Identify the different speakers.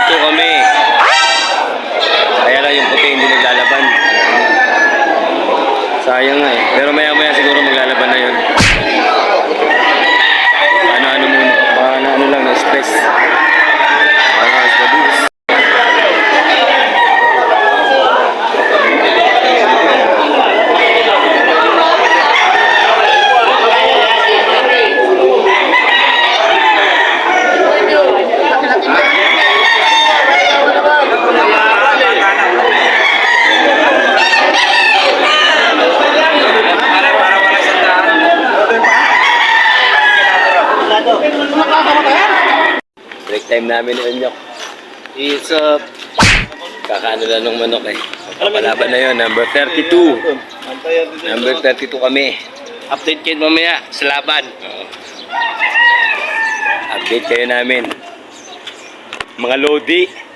Speaker 1: 32 kami. Kaya lang yung puti hindi naglalaban. Sayang nga eh. Pero maya maya siguro maglalaban na yun. Ano muna. Baka na ano lang, stress. Baka stress. Break time namin ni Onyok. It's up. Kakaano lang ng manok eh. Palaban na yun, number 32. Number 32 kami.
Speaker 2: Update kayo mamaya sa laban.
Speaker 1: Update kayo namin. Mga Lodi.